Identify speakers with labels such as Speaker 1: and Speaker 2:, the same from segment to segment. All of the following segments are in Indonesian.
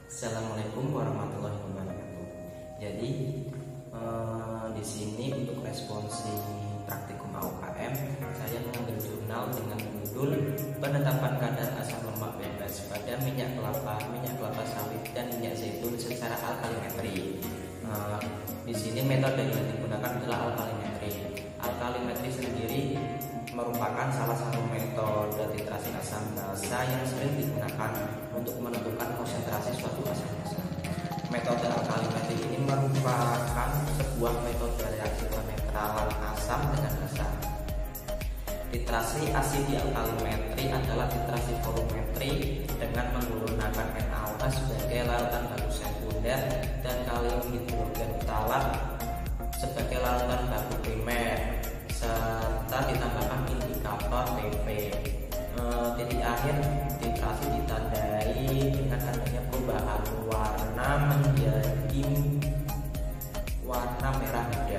Speaker 1: Assalamualaikum warahmatullahi wabarakatuh. Jadi di sini untuk responsi praktikum AUKM saya mengambil jurnal dengan judul penetapan kadar asam lemak bebas pada minyak kelapa sawit dan minyak zaitun secara alkalimetri. Di sini metode yang digunakan adalah alkalimetri. Alkalimetri sendiri merupakan salah satu metode titrasi asam basa yang sering digunakan untuk menentukan konsentrasi suatu asam basa. Metode alkalimetri ini merupakan sebuah metode reaksi penetralan asam dengan basa. Titrasi asid di alkalimetri adalah titrasi volumetri dengan menggunakan NaOH sebagai larutan baku sekunder dan kalium hidrogen ftalat sebagai larutan baku primer, serta ditambahkan indikator TP. Titik akhir titrasi ditandai dengan adanya perubahan warna menjadi warna merah muda.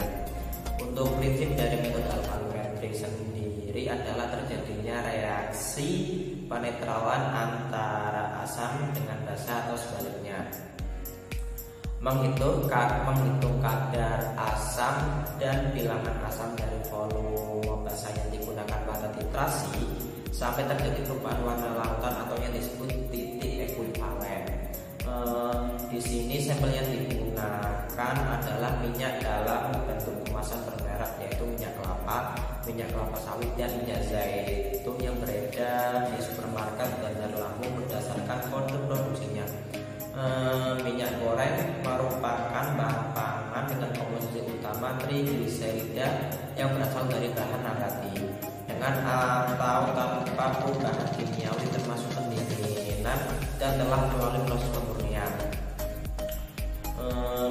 Speaker 1: Untuk prinsip dari metode alkalimetri sendiri adalah terjadinya reaksi penetralan antara asam dengan basa atau sebaliknya. Menghitung kadar asam dan bilangan asam dari volume basa yang digunakan pada titrasi sampai terjadi perubahan warna larutan atau yang disebut titik ekuivalen. Di sini sampel yang digunakan adalah minyak dalam bentuk kemasan bermerek, yaitu minyak kelapa sawit dan minyak zaitun yang beredar di supermarket dan Lampung berdasarkan kode produksinya. Minyak goreng merupakan bahan pangan dengan komposisi utama trigliserida yang berasal dari bahan nabati dengan atau tanpa perubahan kimiawi termasuk pendinginan dan telah melalui proses pemurnian.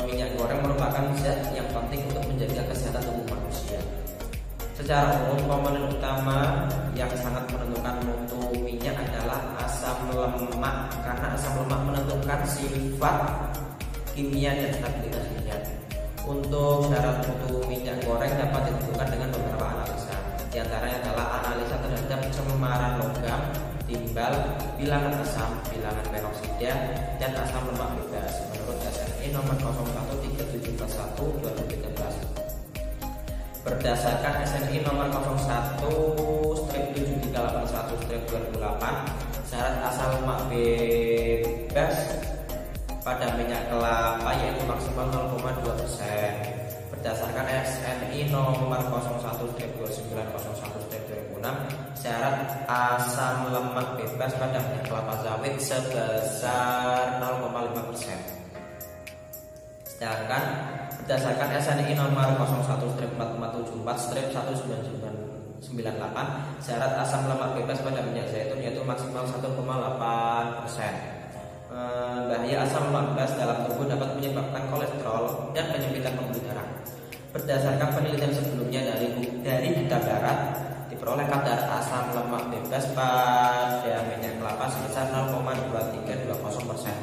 Speaker 1: Minyak goreng merupakan zat yang penting untuk menjaga kesehatan tubuh manusia. Secara umum, komponen utama yang sangat menentukan mutu minyak adalah asam lemak, karena asam lemak menentukan sifat kimia dan stabilitas minyak. Untuk syarat mutu minyak goreng dapat ditentukan dengan beberapa analisa. Di antaranya adalah analisa terhadap cemaran logam, timbal, bilangan asam, bilangan peroksida, dan asam lemak bebas menurut SNI nomor 013741/2013. Berdasarkan SNI nomor 01/7381/2008, syarat asam lemak bebas pada minyak kelapa yaitu maksimal 0,2%. Berdasarkan SNI nomor 01/2901/2006, syarat asam lemak bebas pada minyak kelapa sawit sebesar 0,5%. Sedangkan berdasarkan SNI nomor 01/4474/1998, syarat asam lemak bebas pada minyak zaitun yaitu maksimal 1,8%. Bahaya asam lemak bebas dalam tubuh dapat menyebabkan kolesterol dan penyempitan pembuluh darah. Berdasarkan penelitian sebelumnya dari Buta Barat, diperoleh kadar asam lemak bebas pada minyak kelapa sebesar 0,2320%.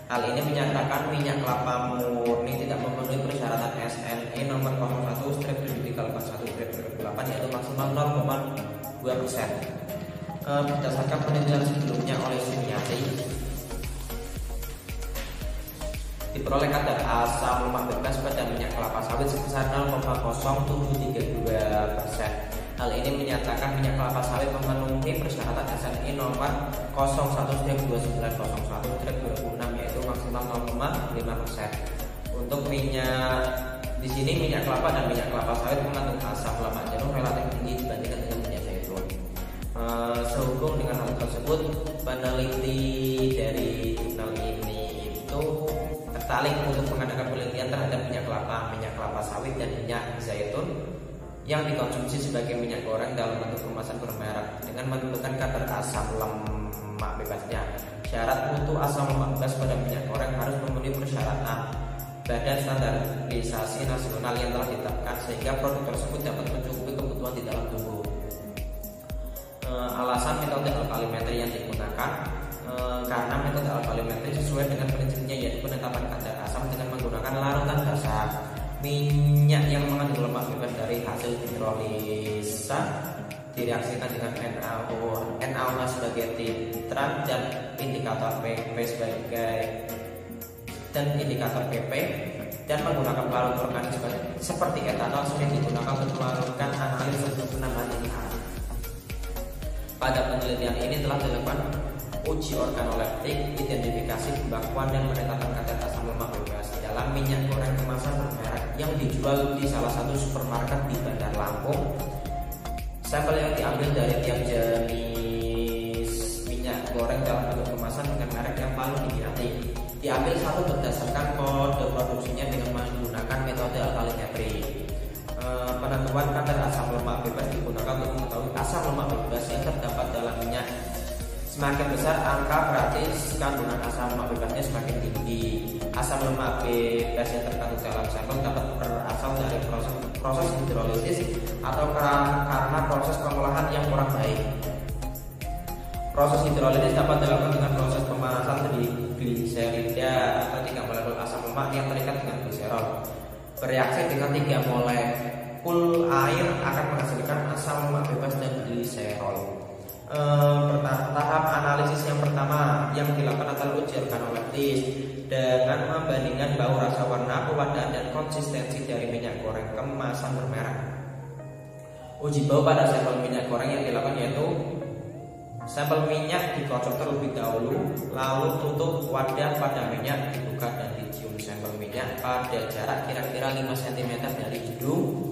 Speaker 1: Hal ini menyatakan minyak kelapa murni tidak memenuhi persyaratan SNI nomor 01/7381/2008 yaitu maksimal 0,2%. Berdasarkan penelitian sebelumnya oleh Sumiati, diperoleh kadar asam lemak bebas pada minyak kelapa sawit sebesar 0,0732%. Hal ini menyatakan minyak kelapa sawit memenuhi persyaratan SNI nomor 01/2901/2006 yaitu maksimal 0,5%. Untuk minyak di sini minyak kelapa dan minyak kelapa sawit mengandung asam lemak jenuh relatif tinggi dibandingkan dengan minyak zaitun. Sehubung dengan hal tersebut, peneliti dari jurnal ini itu tertarik untuk mengadakan penelitian terhadap minyak kelapa sawit dan minyak zaitun yang dikonsumsi sebagai minyak goreng dalam bentuk kemasan bermerek dengan menentukan kadar asam lemak bebasnya. Syarat mutu asam lemak bebas pada minyak goreng harus memenuhi persyaratan Badan Standarisasi Nasional yang telah ditetapkan sehingga produk tersebut dapat mencukupi kebutuhan di dalam tubuh. Alasan metode alkalimetri yang digunakan karena metode alkalimetri sesuai dengan prinsipnya yaitu penetapan kadar asam dengan menggunakan larutan basa. Minyak yang mengandung lemak bebas dari hasil hidrolisa direaksikan dengan NaOH sebagai titrat dan indikator PP sebagai dan indikator PP, dan menggunakan pelarut organik seperti etanol sering digunakan untuk melarutkan analis untuk penambahan pH. Pada penelitian ini telah dilakukan uji organoleptik, identifikasi pembakuan dan penetapan kadar asam lemak bebas dalam minyak goreng kemasan bermerek yang dijual di salah satu supermarket di Bandar Lampung. Sampel yang diambil dari tiap jenis minyak goreng dalam bentuk kemasan dengan merek yang paling diminati. Diambil satu berdasarkan kode produksinya dengan menggunakan metode alkalimetri. Penentuan kadar asam lemak bebas digunakan untuk mengetahui asam lemak bebas yang terdapat dalam minyak. Semakin besar angka berarti kandungan asam lemak bebasnya semakin tinggi. Asam lemak bebas yang terkandung dalam sampel dapat berasal dari proses hidrolisis atau karena proses pengolahan yang kurang baik. Proses hidrolisis dapat dilakukan dengan proses pemanasan gliserida atau 3 molekul asam lemak yang terikat dengan gliserol. Bereaksi dengan 3 molekul air akan menghasilkan asam lemak bebas dan gliserol. Tahap analisis yang pertama yang dilakukan adalah uji organoleptis dengan membandingkan bau, rasa, warna, pewarnaan dan konsistensi dari minyak goreng kemasan bermerek. Uji bau pada sampel minyak goreng yang dilakukan yaitu sampel minyak dikocok terlebih dahulu, lalu tutup wadah pada minyak, dibuka dan dicium sampel minyak pada jarak kira-kira 5 cm dari hidung,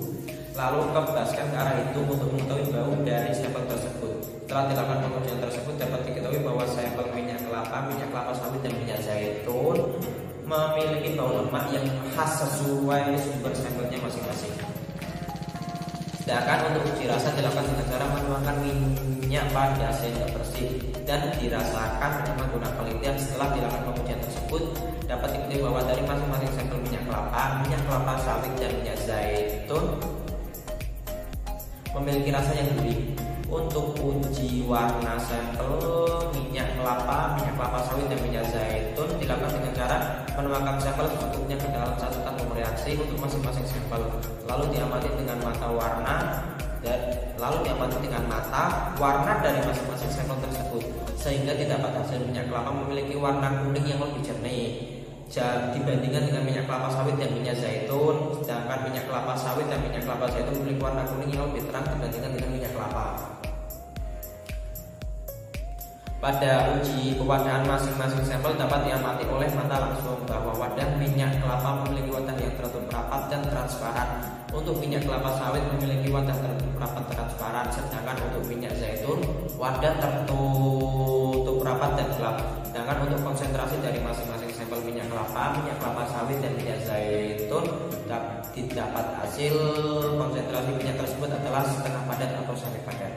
Speaker 1: lalu kebaskan ke arah hidung untuk mengetahui bau dari sampel tersebut. Setelah dilakukan pengujian tersebut dapat diketahui bahwa sampel minyak kelapa sawit dan minyak zaitun memiliki bau lemak yang khas sesuai sumber sampelnya masing-masing. Sedangkan untuk uji rasa dilakukan dengan cara menuangkan minyak pada sendok bersih dan dirasakan dengan menggunakan penelitian. Setelah dilakukan pengujian tersebut dapat diketahui bahwa dari masing-masing sampel minyak kelapa sawit dan minyak zaitun memiliki rasa yang gurih. Untuk uji warna sampel minyak kelapa sawit dan minyak zaitun dilakukan dengan cara menuangkan sampel secukupnya ke dalam satu tabung reaksi untuk masing-masing sampel, lalu diamati dengan mata warna dari masing-masing sampel tersebut sehingga didapat hasil minyak kelapa memiliki warna kuning yang lebih jernih dibandingkan dengan minyak kelapa sawit dan minyak zaitun. Sedangkan minyak kelapa sawit dan minyak kelapa zaitun memiliki warna kuning yang lebih terang dibandingkan dengan minyak kelapa. Pada uji pewadahan masing-masing sampel dapat diamati oleh mata langsung bahwa wadah minyak kelapa memiliki wadah yang tertutup rapat dan transparan. Untuk minyak kelapa sawit memiliki wadah tertutup rapat transparan, sedangkan untuk minyak zaitun wadah tertutup rapat dan gelap. Sedangkan untuk konsentrasi dari masing-masing sampel minyak kelapa sawit dan minyak zaitun didapat hasil konsentrasi minyak tersebut adalah setengah padat atau semi padat.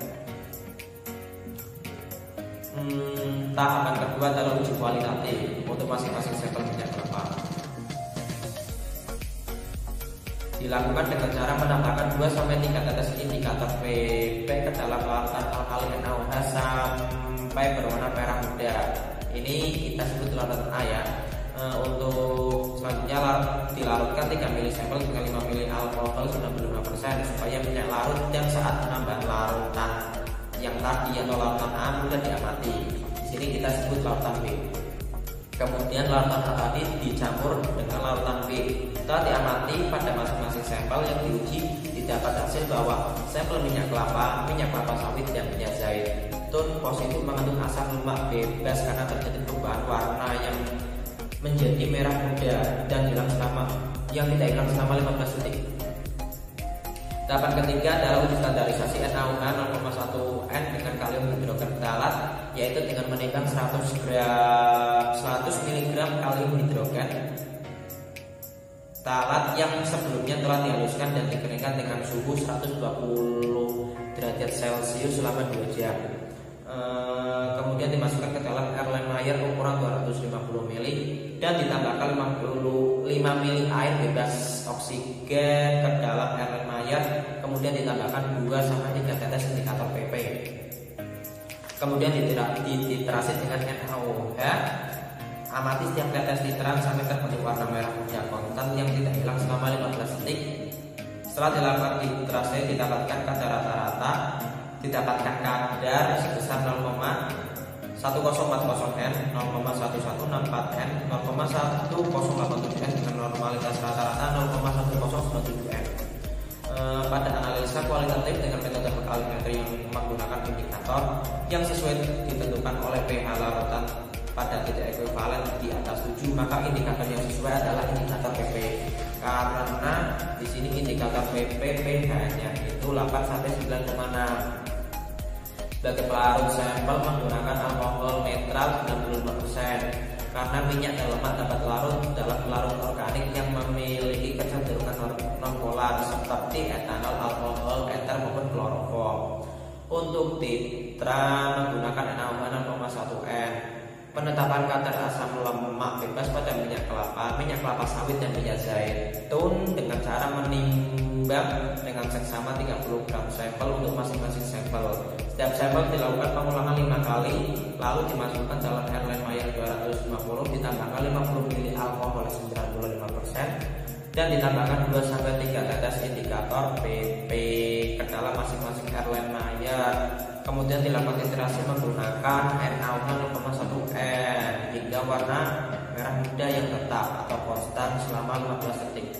Speaker 1: Tahapan kedua adalah uji kualitatif untuk masing-masing sampel minyak kelapa. Dilakukan dengan cara menambahkan 2-3 tetes indikator PP ke dalam larutan alkali NaOH sampai berwarna merah muda. Ini kita sebut larutan A ya. Untuk selanjutnya dilarutkan 3 ml sampel dengan 5 ml alkohol 95% supaya minyak larut dan saat penambahan larutan yang tadi atau larutan A mudah diamati. Di sini kita sebut larutan B. Kemudian larutan A tadi dicampur dengan larutan B. Setelah diamati pada masing-masing sampel yang diuji didapat hasil bahwa sampel minyak kelapa sawit dan minyak zaitun positif mengandung asam lemak bebas karena terjadi perubahan warna yang menjadi merah muda dan tidak hilang selama 15 detik. Tahapan ketiga adalah uji standarisasi NaOH 0,1 N dengan kalium hidrogenat, yaitu dengan menimbang 100 mg kalium hidrogen talat yang sebelumnya telah dihaluskan dan dikeringkan dengan suhu 120 derajat Celcius selama 2 jam. Kemudian dimasukkan ke dalam Erlenmeyer ukuran 250 ml dan ditambahkan 5 ml air bebas oksigen ke dalam Erlenmeyer. Kemudian ditambahkan 2-3 tetes indikator PP. Kemudian diterasi dengan NaOH. Amati setiap tetes literan sampai terbentuk warna merah muda kontan yang tidak hilang selama 15 detik. Setelah dilakukan titrasi didapatkan kadar rata-rata sebesar 0,1 1040N, 0,1164N, 0,1087N dengan normalitas rata-rata 0,1097N. Pada analisa kualitatif dengan metode kalimetri yang menggunakan indikator yang sesuai ditentukan oleh pH larutan pada titik ekuivalen di atas 7, maka indikator yang sesuai adalah indikator PP. Karena di sini indikator PP pH-nya itu 8 sampai 9,6. Sebagai pelarut sampel menggunakan alkohol netral 95%. Karena minyak dan lemak dapat larut dalam pelarut organik yang memiliki kecenderungan non-polar seperti etanol, alkohol, eter maupun kloroform. Untuk titra menggunakan NaOH 6,1N. Penetapan kadar asam lemak bebas pada minyak kelapa sawit dan minyak zaitun dengan cara menimbang dengan seksama 30 gram sampel untuk masing-masing sampel. Setiap sampel dilakukan pengulangan 5 kali, lalu dimasukkan dalam airline Mayer 250, ditambahkan 50 ml alkohol 95% dan ditambahkan 2-3 tetes indikator PP ke dalam masing-masing airline Mayer. Kemudian dilakukan titrasi menggunakan NaOH 0,1N hingga warna merah muda yang tetap atau konstan selama 15 detik.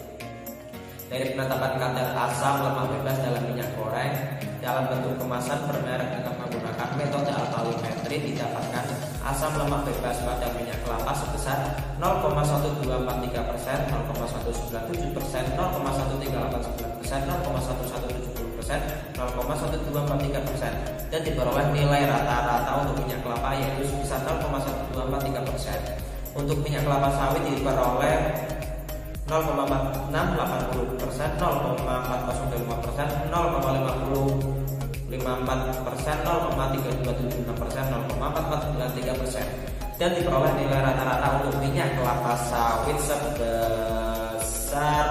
Speaker 1: Dari penetapan kadar asam lemak bebas dalam minyak goreng dalam bentuk kemasan bermerek dengan menggunakan metode alkalimetri, didapatkan asam lemak bebas pada minyak kelapa sebesar 0,1243%, 0,197%, 0,1389%, 0,1170%, 0,1243% dan diperoleh nilai rata-rata untuk minyak kelapa yaitu sebesar 0,1243%. Untuk minyak kelapa sawit diperoleh 0,4680%, 0,405%, 0,5054%, 0,3276%, 0,4493% dan diperoleh nilai rata-rata untuk minyak kelapa sawit sebesar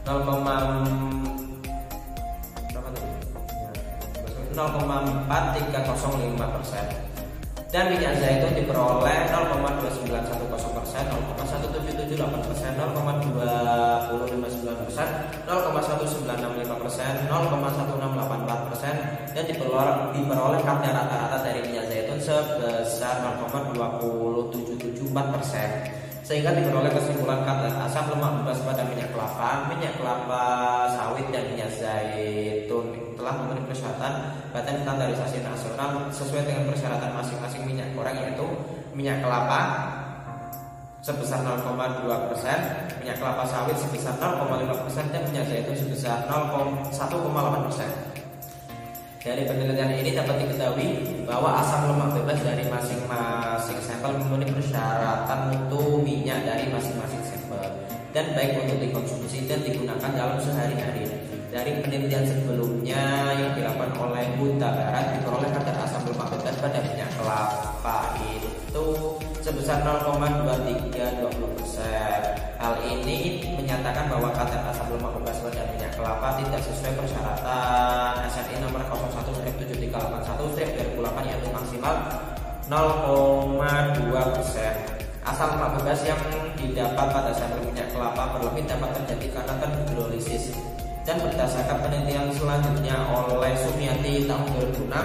Speaker 1: 0,4305% dan minyak zaitun diperoleh 0,2910%, 0,1778%, 0,2059%, 0,1965%, 0,1684% dan diperoleh kadar rata-rata dari minyak zaitun sebesar 0,20774%. Sehingga diperoleh kesimpulan kadar asam lemak bebas pada minyak kelapa sawit dan minyak zaitun telah memenuhi persyaratan Badan Standarisasi Nasional sesuai dengan persyaratan masing-masing minyak goreng, yaitu minyak kelapa sebesar 0,2%, minyak kelapa sawit sebesar 0,5% dan minyak zaitun sebesar 1,8%. Dari penelitian ini dapat diketahui bahwa asam lemak bebas dari masing-masing sampel memenuhi persyaratan mutu minyak dari masing-masing sampel dan baik untuk dikonsumsi dan digunakan dalam sehari-hari. Dari penelitian sebelumnya yang dilakukan oleh Huta Barat, diperoleh kadar asam lemak bebas pada minyak kelapa itu sebesar 0,2320%. Hal ini menyatakan bahwa kadar asam lemak bebas pada minyak kelapa tidak sesuai persyaratan SNI nomor 01/7381/2008 yaitu maksimal 0,2%. Asam lemak bebas yang didapat pada sampel minyak kelapa berlebih dapat terjadi karena terhidrolisis. Dan berdasarkan penelitian selanjutnya oleh Sumiati tahun 2006,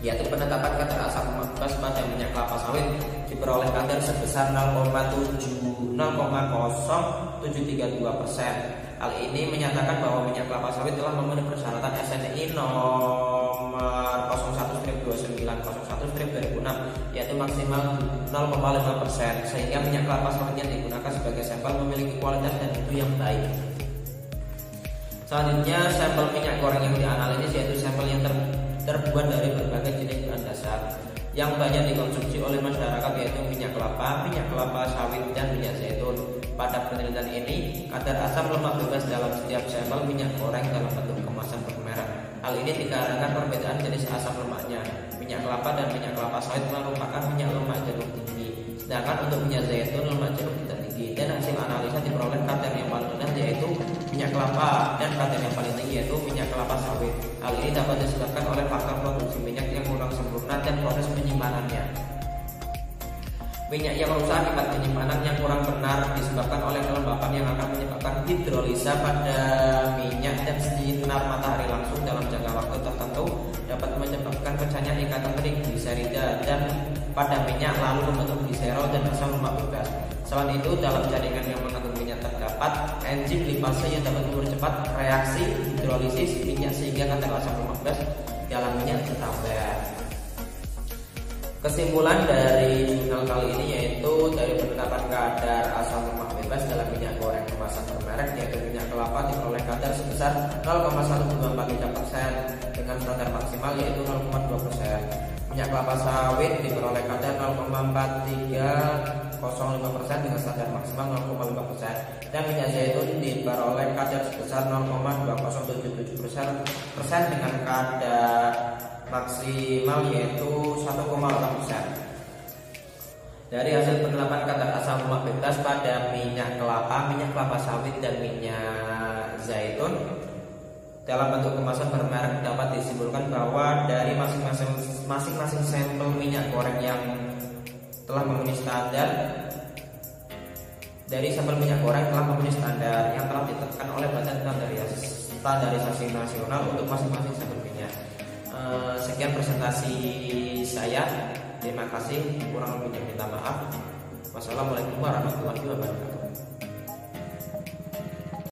Speaker 1: yaitu penetapan kadar asam lemak bebas pada minyak kelapa sawit diperoleh kadar sebesar 0,0732%. Hal ini menyatakan bahwa minyak kelapa sawit telah memenuhi persyaratan SNI nomor 01/2901/2006 yaitu maksimal 0,5%, sehingga minyak kelapa sawit yang digunakan sebagai sampel memiliki kualitas dan mutu yang baik. Selanjutnya, sampel minyak goreng yang dianalisis yaitu sampel yang terbuat dari berbagai jenis bahan dasar yang banyak dikonsumsi oleh masyarakat, yaitu minyak kelapa sawit, dan minyak zaitun. Pada penelitian ini, kadar asam lemak bebas dalam setiap sampel minyak goreng dalam bentuk kemasan bermerek. Hal ini dikarenakan perbedaan jenis asam lemaknya. Minyak kelapa dan minyak kelapa sawit merupakan minyak lemak jenuh tinggi, sedangkan untuk minyak zaitun lemak jenuh tidak tinggi. Dan hasil analisa diperoleh kadar yang paling rendah yaitu minyak kelapa dan kadar yang paling tinggi yaitu minyak kelapa sawit. Hal ini dapat disebabkan oleh faktor produksi minyak yang kurang sempurna dan proses penyimpanannya. Minyak yang rusak akibat penyimpanan yang kurang benar disebabkan oleh kelembapan yang akan menyebabkan hidrolisa pada minyak, dan sinar matahari langsung dalam jangka waktu tertentu dapat menyebabkan pecahnya ikatan trigliserida dan pada minyak lalu membentuk gliserol dan asam lemak bebas. Selain itu, dalam jaringan yang mengandung minyak terdapat enzim lipase yang dapat mempercepat reaksi hidrolisis minyak sehingga kadar asam lemak bebas dalam minyak bertambah. Kesimpulan dari jurnal kali ini yaitu dari penetapan kadar asam lemak bebas dalam minyak goreng kemasan bermerek yaitu minyak kelapa diperoleh kadar sebesar 0,124% dengan standar maksimal yaitu 0,2%. Minyak kelapa sawit diperoleh kadar 0,4305% dengan standar maksimal 0,5%, dan minyak zaitun diperoleh kadar sebesar 0,2077% dengan kadar maksimal yaitu 1,8%. Dari hasil penerapan kadar asam lemak bebas pada minyak kelapa sawit dan minyak zaitun dalam bentuk kemasan bermerek dapat disimpulkan bahwa dari masing-masing sampel minyak goreng yang telah memenuhi standar yang telah ditetapkan oleh Badan Standarisasi Nasional untuk masing-masing sampel minyak. Sekian presentasi saya. Terima kasih. Kurang lebihnya minta maaf. Wassalamualaikum warahmatullahi wabarakatuh.